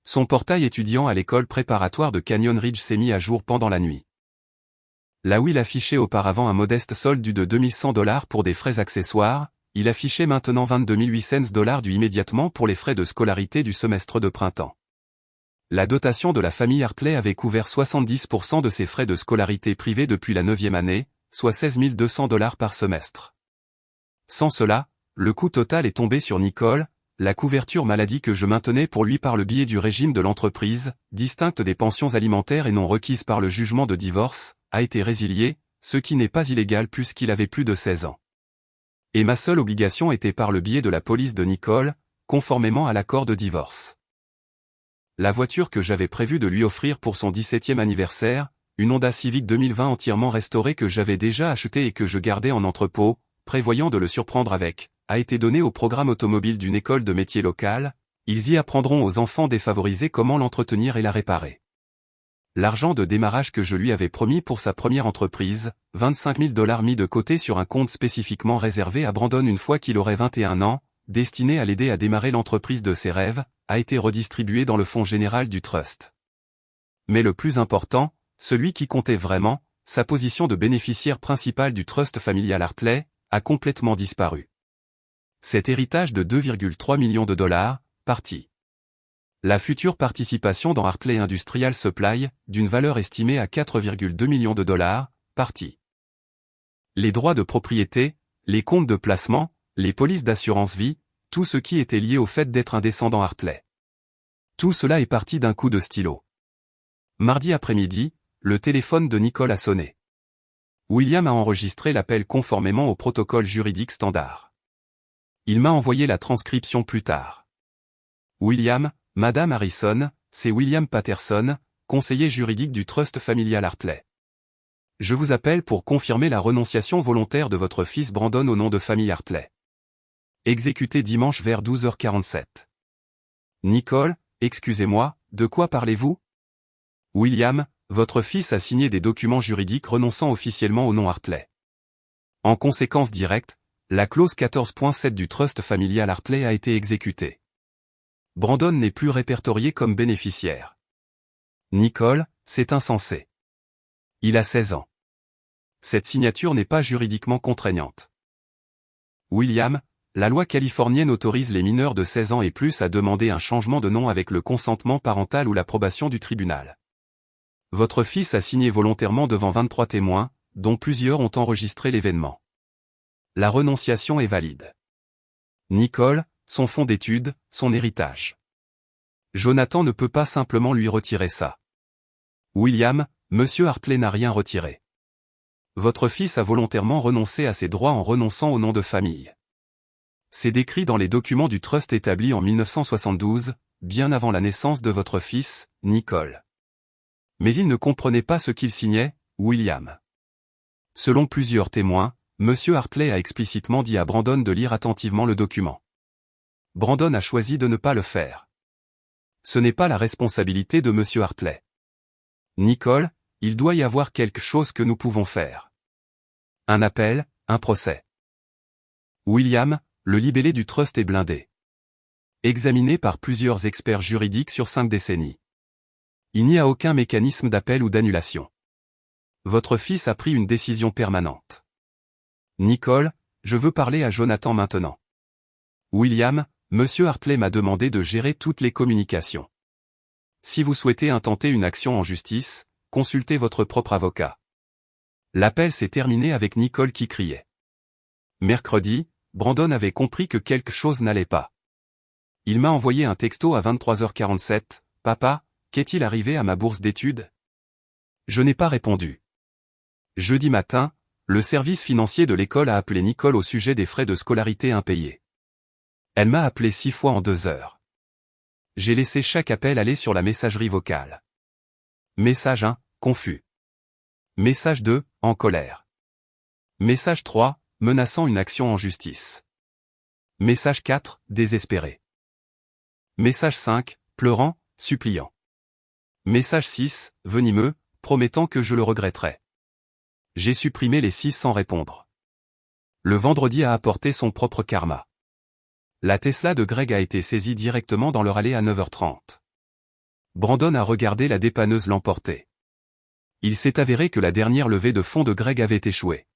Son portail étudiant à l'école préparatoire de Canyon Ridge s'est mis à jour pendant la nuit. Là où il affichait auparavant un modeste solde de 2100 $ pour des frais accessoires, il affichait maintenant 22 800 $ dû immédiatement pour les frais de scolarité du semestre de printemps. La dotation de la famille Hartley avait couvert 70% de ses frais de scolarité privée depuis la 9e année, soit 16 200 $ par semestre. Sans cela, le coût total est tombé sur Nicole, la couverture maladie que je maintenais pour lui par le biais du régime de l'entreprise, distincte des pensions alimentaires et non requises par le jugement de divorce, a été résiliée, ce qui n'est pas illégal puisqu'il avait plus de 16 ans. Et ma seule obligation était par le biais de la police de Nicole, conformément à l'accord de divorce. La voiture que j'avais prévu de lui offrir pour son 17e anniversaire, une Honda Civic 2020 entièrement restaurée que j'avais déjà achetée et que je gardais en entrepôt, prévoyant de le surprendre avec, a été donnée au programme automobile d'une école de métier locale. Ils y apprendront aux enfants défavorisés comment l'entretenir et la réparer. L'argent de démarrage que je lui avais promis pour sa première entreprise, 25 000 $ mis de côté sur un compte spécifiquement réservé à Brandon une fois qu'il aurait 21 ans, destiné à l'aider à démarrer l'entreprise de ses rêves, a été redistribué dans le fonds général du trust. Mais le plus important, celui qui comptait vraiment, sa position de bénéficiaire principal du trust familial Hartley, a complètement disparu. Cet héritage de 2,3 millions de $, parti. La future participation dans Hartley Industrial Supply, d'une valeur estimée à 4,2 millions de $, parti. Les droits de propriété, les comptes de placement, les polices d'assurance vie, tout ce qui était lié au fait d'être un descendant Hartley. Tout cela est parti d'un coup de stylo. Mardi après-midi, le téléphone de Nicole a sonné. William a enregistré l'appel conformément au protocole juridique standard. Il m'a envoyé la transcription plus tard. William, Madame Harrison, c'est William Patterson, conseiller juridique du Trust familial Hartley. Je vous appelle pour confirmer la renonciation volontaire de votre fils Brandon au nom de famille Hartley. Exécuté dimanche vers 12h47. Nicole, excusez-moi, de quoi parlez-vous? William, votre fils a signé des documents juridiques renonçant officiellement au nom Hartley. En conséquence directe, la clause 14.7 du Trust familial Hartley a été exécutée. Brandon n'est plus répertorié comme bénéficiaire. Nicole, c'est insensé. Il a 16 ans. Cette signature n'est pas juridiquement contraignante. William, la loi californienne autorise les mineurs de 16 ans et plus à demander un changement de nom avec le consentement parental ou l'approbation du tribunal. Votre fils a signé volontairement devant 23 témoins, dont plusieurs ont enregistré l'événement. La renonciation est valide. Nicole, son fonds d'études, son héritage. Jonathan ne peut pas simplement lui retirer ça. William, Monsieur Hartley n'a rien retiré. Votre fils a volontairement renoncé à ses droits en renonçant au nom de famille. C'est décrit dans les documents du trust établi en 1972, bien avant la naissance de votre fils, Nicole. Mais il ne comprenait pas ce qu'il signait, William. Selon plusieurs témoins, Monsieur Hartley a explicitement dit à Brandon de lire attentivement le document. Brandon a choisi de ne pas le faire. Ce n'est pas la responsabilité de Monsieur Hartley. Nicole, il doit y avoir quelque chose que nous pouvons faire. Un appel, un procès. William, le libellé du trust est blindé. Examiné par plusieurs experts juridiques sur 5 décennies. Il n'y a aucun mécanisme d'appel ou d'annulation. Votre fils a pris une décision permanente. Nicole, je veux parler à Jonathan maintenant. William, Monsieur Hartley m'a demandé de gérer toutes les communications. Si vous souhaitez intenter une action en justice, consultez votre propre avocat. L'appel s'est terminé avec Nicole qui criait. Mercredi, Brandon avait compris que quelque chose n'allait pas. Il m'a envoyé un texto à 23h47, « Papa, qu'est-il arrivé à ma bourse d'études ?» Je n'ai pas répondu. Jeudi matin, le service financier de l'école a appelé Nicole au sujet des frais de scolarité impayés. Elle m'a appelé 6 fois en 2 heures. J'ai laissé chaque appel aller sur la messagerie vocale. Message 1, confus. Message 2, en colère. Message 3, menaçant une action en justice. Message 4, désespéré. Message 5, pleurant, suppliant. Message 6, venimeux, promettant que je le regretterai. J'ai supprimé les 6 sans répondre. Le vendredi a apporté son propre karma. La Tesla de Greg a été saisie directement dans leur allée à 9h30. Brandon a regardé la dépanneuse l'emporter. Il s'est avéré que la dernière levée de fonds de Greg avait échoué.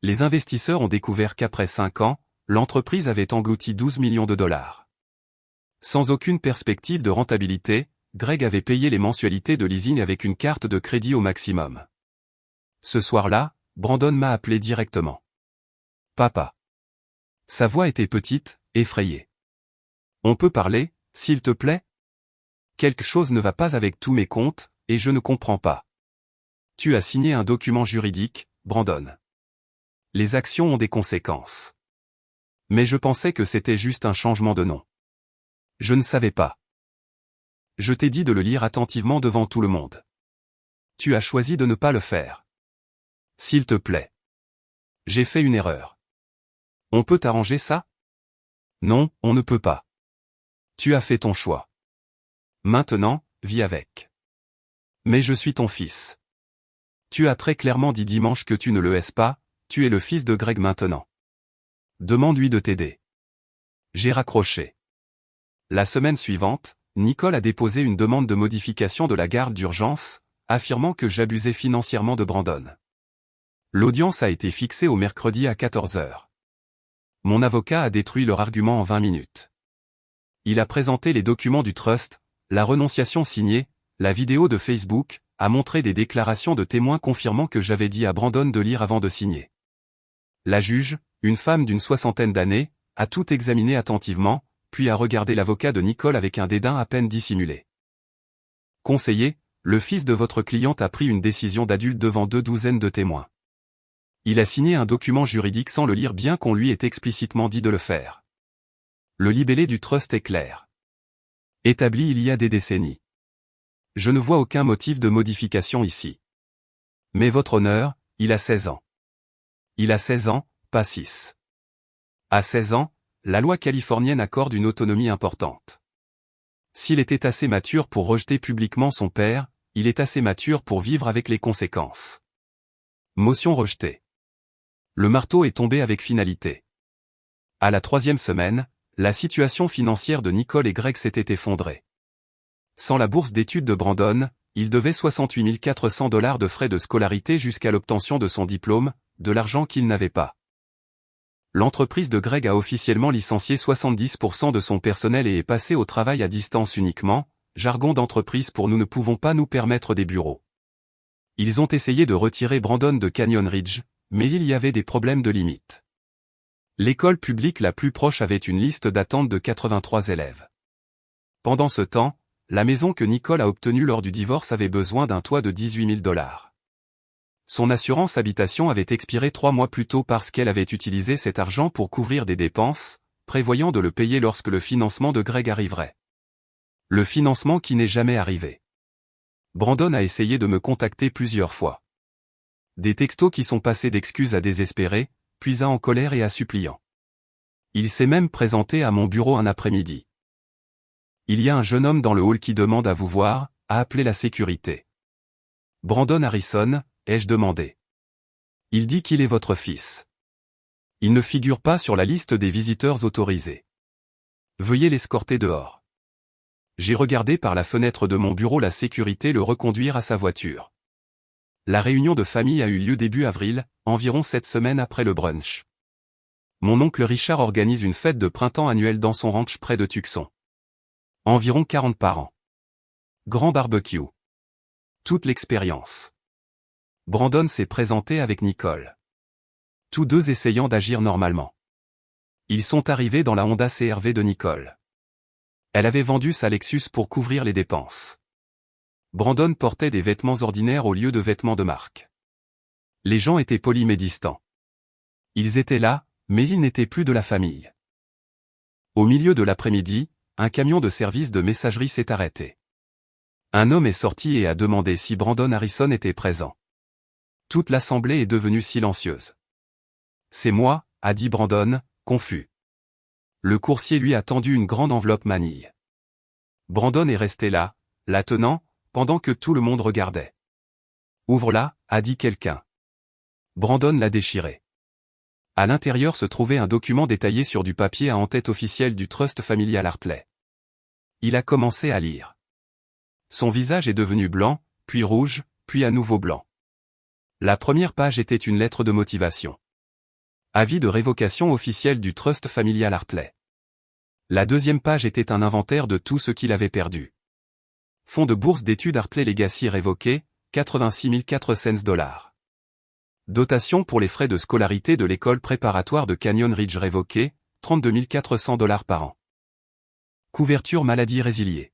Les investisseurs ont découvert qu'après 5 ans, l'entreprise avait englouti 12 millions de dollars. Sans aucune perspective de rentabilité, Greg avait payé les mensualités de leasing avec une carte de crédit au maximum. Ce soir-là, Brandon m'a appelé directement. Papa. Sa voix était petite, effrayée. On peut parler, s'il te plaît? Quelque chose ne va pas avec tous mes comptes, et je ne comprends pas. Tu as signé un document juridique, Brandon. Les actions ont des conséquences. Mais je pensais que c'était juste un changement de nom. Je ne savais pas. Je t'ai dit de le lire attentivement devant tout le monde. Tu as choisi de ne pas le faire. S'il te plaît. J'ai fait une erreur. On peut arranger ça? Non, on ne peut pas. Tu as fait ton choix. Maintenant, vis avec. Mais je suis ton fils. Tu as très clairement dit dimanche que tu ne le haises pas, tu es le fils de Greg maintenant. Demande-lui de t'aider. J'ai raccroché. La semaine suivante, Nicole a déposé une demande de modification de la garde d'urgence, affirmant que j'abusais financièrement de Brandon. L'audience a été fixée au mercredi à 14h. Mon avocat a détruit leur argument en 20 minutes. Il a présenté les documents du trust, la renonciation signée, la vidéo de Facebook, a montré des déclarations de témoins confirmant que j'avais dit à Brandon de lire avant de signer. La juge, une femme d'une 60aine d'années, a tout examiné attentivement, puis a regardé l'avocat de Nicole avec un dédain à peine dissimulé. Conseiller, le fils de votre cliente a pris une décision d'adulte devant 2 douzaines de témoins. Il a signé un document juridique sans le lire bien qu'on lui ait explicitement dit de le faire. Le libellé du trust est clair. Établi il y a des décennies. Je ne vois aucun motif de modification ici. Mais votre honneur, il a 16 ans. Il a 16 ans, pas 6. À 16 ans, la loi californienne accorde une autonomie importante. S'il était assez mature pour rejeter publiquement son père, il est assez mature pour vivre avec les conséquences. Motion rejetée. Le marteau est tombé avec finalité. À la 3e semaine, la situation financière de Nicole et Greg s'était effondrée. Sans la bourse d'études de Brandon, il devait 68 400 $ de frais de scolarité jusqu'à l'obtention de son diplôme, de l'argent qu'il n'avait pas. L'entreprise de Greg a officiellement licencié 70% de son personnel et est passée au travail à distance uniquement, jargon d'entreprise pour nous ne pouvons pas nous permettre des bureaux. Ils ont essayé de retirer Brandon de Canyon Ridge, mais il y avait des problèmes de limite. L'école publique la plus proche avait une liste d'attente de 83 élèves. Pendant ce temps, la maison que Nicole a obtenue lors du divorce avait besoin d'un toit de 18 000 $. Son assurance habitation avait expiré 3 mois plus tôt parce qu'elle avait utilisé cet argent pour couvrir des dépenses, prévoyant de le payer lorsque le financement de Greg arriverait. Le financement qui n'est jamais arrivé. Brandon a essayé de me contacter plusieurs fois. Des textos qui sont passés d'excuses à désespérés, puis à en colère et à suppliant. Il s'est même présenté à mon bureau un après-midi. Il y a un jeune homme dans le hall qui demande à vous voir, a appelé la sécurité. Brandon Harrison, ai-je demandé. Il dit qu'il est votre fils. Il ne figure pas sur la liste des visiteurs autorisés. Veuillez l'escorter dehors. J'ai regardé par la fenêtre de mon bureau la sécurité le reconduire à sa voiture. La réunion de famille a eu lieu début avril, environ 7 semaines après le brunch. Mon oncle Richard organise une fête de printemps annuelle dans son ranch près de Tucson. Environ 40 par an. Grand barbecue. Toute l'expérience. Brandon s'est présenté avec Nicole. Tous deux essayant d'agir normalement. Ils sont arrivés dans la Honda CR-V de Nicole. Elle avait vendu sa Lexus pour couvrir les dépenses. Brandon portait des vêtements ordinaires au lieu de vêtements de marque. Les gens étaient polis mais distants. Ils étaient là, mais ils n'étaient plus de la famille. Au milieu de l'après-midi, un camion de service de messagerie s'est arrêté. Un homme est sorti et a demandé si Brandon Harrison était présent. Toute l'assemblée est devenue silencieuse. C'est moi, a dit Brandon, confus. Le coursier lui a tendu une grande enveloppe manille. Brandon est resté là, la tenant, pendant que tout le monde regardait. Ouvre-la, a dit quelqu'un. Brandon l'a déchiré. À l'intérieur se trouvait un document détaillé sur du papier à en-tête officielle du Trust familial Hartley. Il a commencé à lire. Son visage est devenu blanc, puis rouge, puis à nouveau blanc. La première page était une lettre de motivation. Avis de révocation officielle du Trust familial Hartley. La deuxième page était un inventaire de tout ce qu'il avait perdu. Fonds de bourse d'études Hartley Legacy révoqué, 86 400 $. Dotation pour les frais de scolarité de l'école préparatoire de Canyon Ridge révoqué, 32 400 $ par an. Couverture maladie résiliée.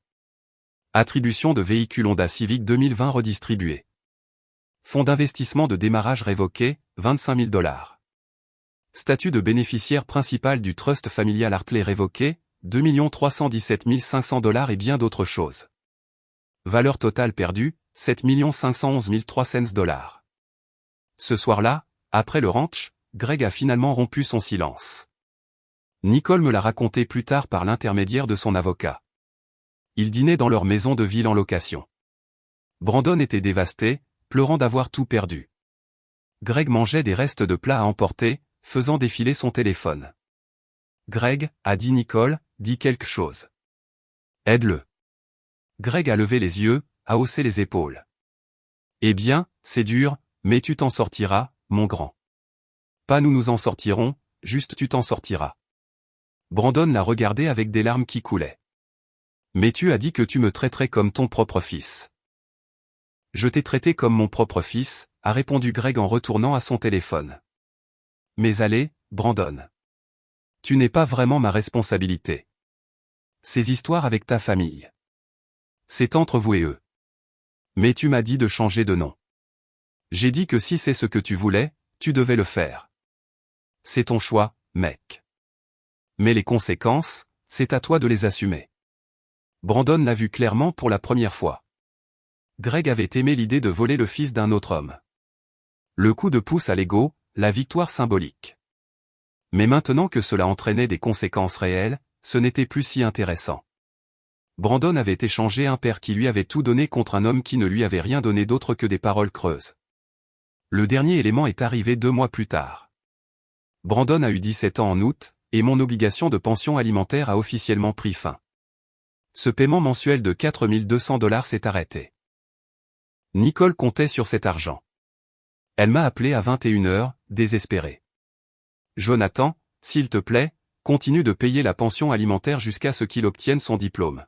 Attribution de véhicule Honda Civic 2020 redistribué. Fonds d'investissement de démarrage révoqué, 25 000 $. Statut de bénéficiaire principal du Trust familial Hartley révoqué, 2 317 500 $ et bien d'autres choses. Valeur totale perdue, 7 511 300 $. Ce soir-là, après le ranch, Greg a finalement rompu son silence. Nicole me l'a raconté plus tard par l'intermédiaire de son avocat. Ils dînaient dans leur maison de ville en location. Brandon était dévasté, pleurant d'avoir tout perdu. Greg mangeait des restes de plats à emporter, faisant défiler son téléphone. Greg, a dit Nicole, dis quelque chose. Aide-le. Greg a levé les yeux, a haussé les épaules. Eh bien, c'est dur, mais tu t'en sortiras, mon grand. Pas nous nous en sortirons, juste tu t'en sortiras. Brandon l'a regardé avec des larmes qui coulaient. Mais tu as dit que tu me traiterais comme ton propre fils. Je t'ai traité comme mon propre fils, a répondu Greg en retournant à son téléphone. Mais allez, Brandon. Tu n'es pas vraiment ma responsabilité. Ces histoires avec ta famille. C'est entre vous et eux. Mais tu m'as dit de changer de nom. J'ai dit que si c'est ce que tu voulais, tu devais le faire. C'est ton choix, mec. Mais les conséquences, c'est à toi de les assumer. Brandon l'a vu clairement pour la première fois. Greg avait aimé l'idée de voler le fils d'un autre homme. Le coup de pouce à l'ego, la victoire symbolique. Mais maintenant que cela entraînait des conséquences réelles, ce n'était plus si intéressant. Brandon avait échangé un père qui lui avait tout donné contre un homme qui ne lui avait rien donné d'autre que des paroles creuses. Le dernier élément est arrivé 2 mois plus tard. Brandon a eu 17 ans en août, et mon obligation de pension alimentaire a officiellement pris fin. Ce paiement mensuel de 4 200 $ s'est arrêté. Nicole comptait sur cet argent. Elle m'a appelé à 21h, désespérée. Jonathan, s'il te plaît, continue de payer la pension alimentaire jusqu'à ce qu'il obtienne son diplôme.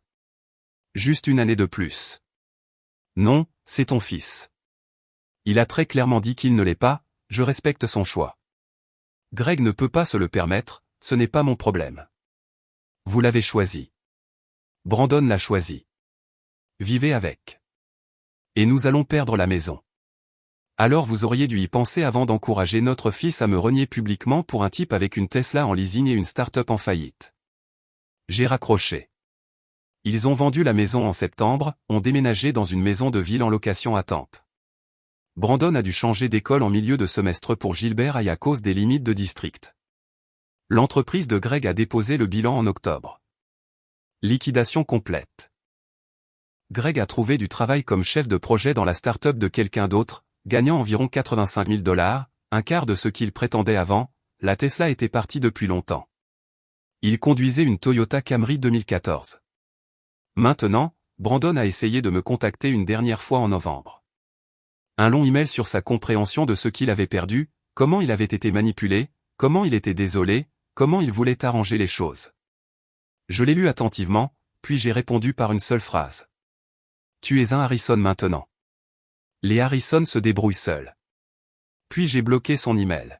Juste une année de plus. Non, c'est ton fils. Il a très clairement dit qu'il ne l'est pas, je respecte son choix. Greg ne peut pas se le permettre, ce n'est pas mon problème. Vous l'avez choisi. Brandon l'a choisi. Vivez avec. Et nous allons perdre la maison. Alors vous auriez dû y penser avant d'encourager notre fils à me renier publiquement pour un type avec une Tesla en leasing et une start-up en faillite. J'ai raccroché. Ils ont vendu la maison en septembre, ont déménagé dans une maison de ville en location à Tampa. Brandon a dû changer d'école en milieu de semestre pour Gilbert à cause des limites de district. L'entreprise de Greg a déposé le bilan en octobre. Liquidation complète. Greg a trouvé du travail comme chef de projet dans la start-up de quelqu'un d'autre, gagnant environ 85 000 $, un quart de ce qu'il prétendait avant. La Tesla était partie depuis longtemps. Il conduisait une Toyota Camry 2014. Maintenant, Brandon a essayé de me contacter une dernière fois en novembre. Un long email sur sa compréhension de ce qu'il avait perdu, comment il avait été manipulé, comment il était désolé, comment il voulait arranger les choses. Je l'ai lu attentivement, puis j'ai répondu par une seule phrase. Tu es un Harrison maintenant. Les Harrison se débrouillent seuls. Puis j'ai bloqué son email.